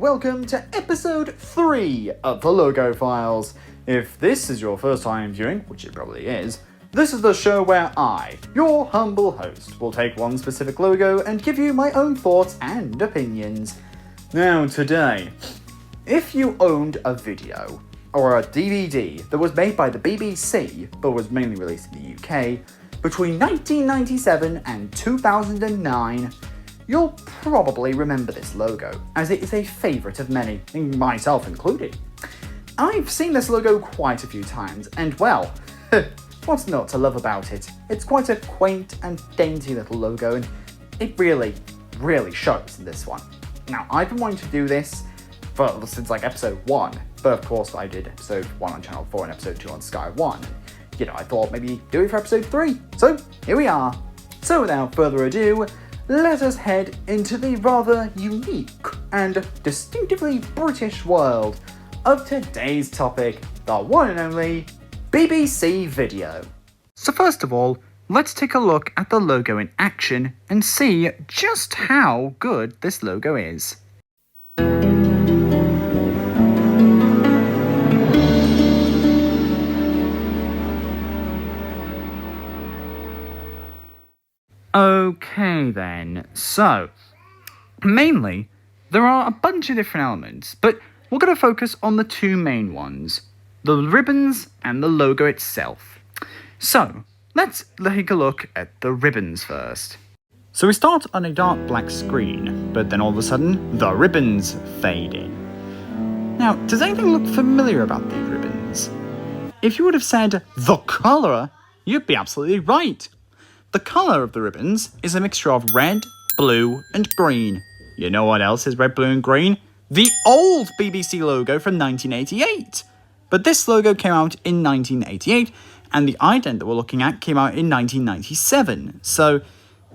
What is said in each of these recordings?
welcome to episode 3 of the Logo Files. If this is your first time viewing, which it probably is, this is the show where I, your humble host, will take one specific logo and give you my own thoughts and opinions. Now today, if you owned a video or a DVD that was made by the BBC but was mainly released in the UK between 1997 and 2009, you'll probably remember this logo, as it is a favourite of many, myself included. I've seen this logo quite a few times, and well, what's not to love about it? It's quite a quaint and dainty little logo, and it really shows in this one. Now, I've been wanting to do this since like episode 1, but of course I did episode 1 on Channel 4 and episode 2 on Sky 1. I thought maybe do it for episode 3, so here we are. So without further ado, let us head into the rather unique and distinctively British world of today's topic, the one and only BBC video. So first of all, let's take a look at the logo in action and see just how good this logo is. Okay then, so, mainly, there are a bunch of different elements, but we're going to focus on the two main ones, the ribbons and the logo itself. So, let's take a look at the ribbons first. So we start on a dark black screen, but then all of a sudden, the ribbons fade in. Now, does anything look familiar about these ribbons? If you would have said, the colour, you'd be absolutely right. The colour of the ribbons is a mixture of red, blue, and green. You know what else is red, blue, and green? The old BBC logo from 1988! But this logo came out in 1988, and the ident that we're looking at came out in 1997, so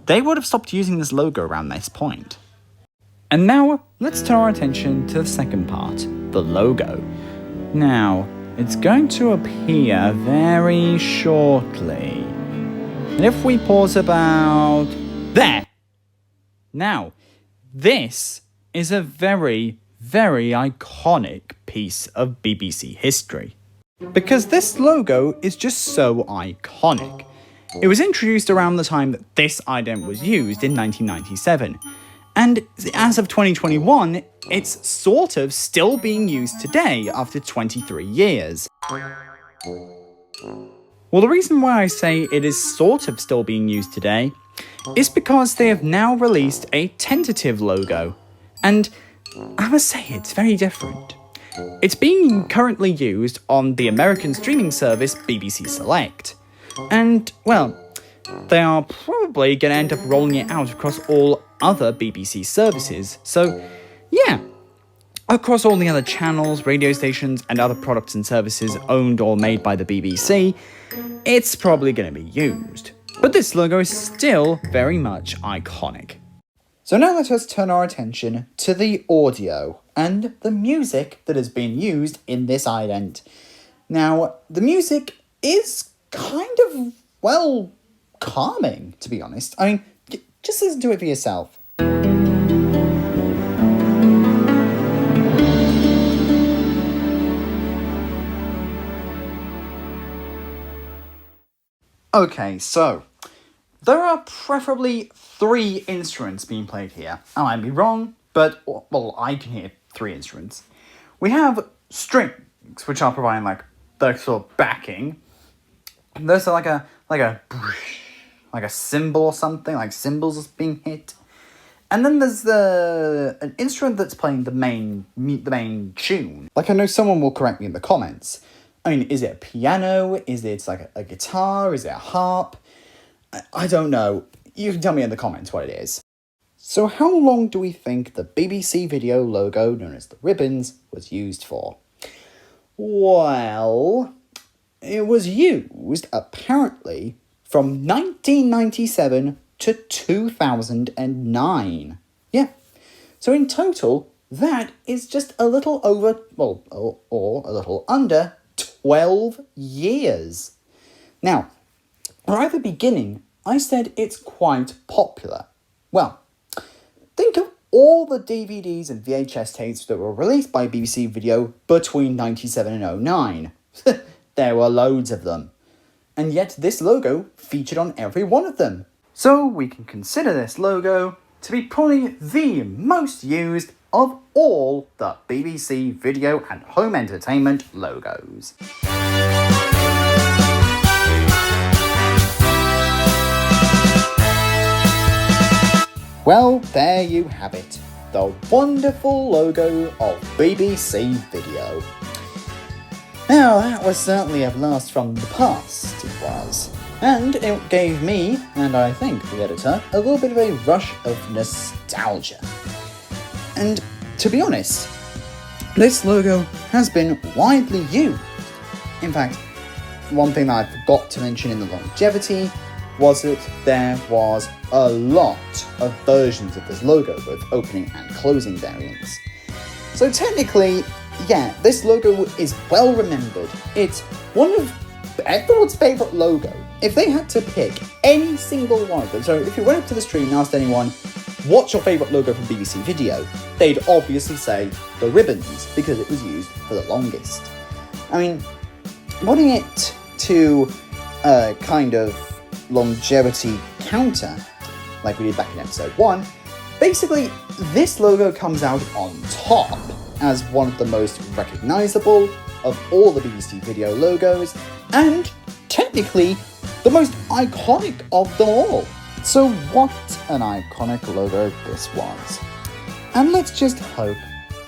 they would have stopped using this logo around this point. And now, let's turn our attention to the second part, the logo. Now, it's going to appear very shortly. And if we pause about there. Now, this is a very iconic piece of BBC history. Because this logo is just so iconic. It was introduced around the time that this ident was used in 1997. And as of 2021, it's sort of still being used today after 23 years. Well, the reason why I say it is sort of still being used today is because they have now released a tentative logo, and I must say it's very different. It's being currently used on the American streaming service BBC Select, and, well, they are probably going to end up rolling it out across all other BBC services, so yeah. Across all the other channels, radio stations, and other products and services owned or made by the BBC, it's probably going to be used. But this logo is still very much iconic. So now let us turn our attention to the audio and the music that has been used in this ident. Now, the music is kind of, well, calming, to be honest. I mean, just listen to it for yourself. Okay, so, there are preferably 3 instruments being played here. I might be wrong, but, well, I can hear 3 instruments. We have strings, which are providing, like, the sort of backing. There's like a cymbal or something, like cymbals being hit. And then there's an instrument that's playing the main tune. Like, I know someone will correct me in the comments. I mean, is it a piano? Is it like a guitar? Is it a harp? I don't know. You can tell me in the comments what it is. So how long do we think the BBC video logo, known as the ribbons, was used for? Well, it was used, apparently, from 1997 to 2009. Yeah. So in total, that is just a little over, well, or a little under 12 years. Now, right at the beginning, I said it's quite popular. Well, think of all the DVDs and VHS tapes that were released by BBC Video between 97 and 09. There were loads of them. And yet this logo featured on every one of them. So we can consider this logo to be probably the most used of all the BBC Video and Home Entertainment logos. Well, there you have it. The wonderful logo of BBC Video. Now, that was certainly a blast from the past, it was. And it gave me, and I think the editor, a little bit of a rush of nostalgia. And to be honest, this logo has been widely used. In fact, one thing that I forgot to mention in the longevity was that there was a lot of versions of this logo with opening and closing variants. So technically, yeah, this logo is well remembered. It's one of everyone's favourite logo. If they had to pick any single one of them, so if you went up to the street and asked anyone, what's your favourite logo from BBC Video? They'd obviously say the ribbons, because it was used for the longest. I mean, putting it to a kind of longevity counter, like we did back in episode 1, basically this logo comes out on top as one of the most recognisable of all the BBC Video logos, and technically the most iconic of them all. So what an iconic logo this was. And let's just hope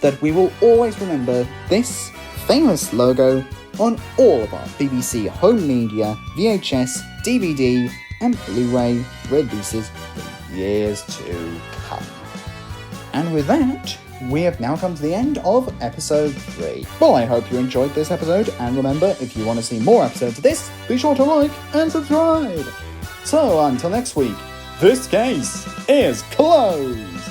that we will always remember this famous logo on all of our BBC home media, VHS, DVD and Blu-ray releases in years to come. And with that, we have now come to the end of episode 3. Well, I hope you enjoyed this episode, and remember, if you want to see more episodes of this, be sure to like and subscribe. So, until next week, this case is closed.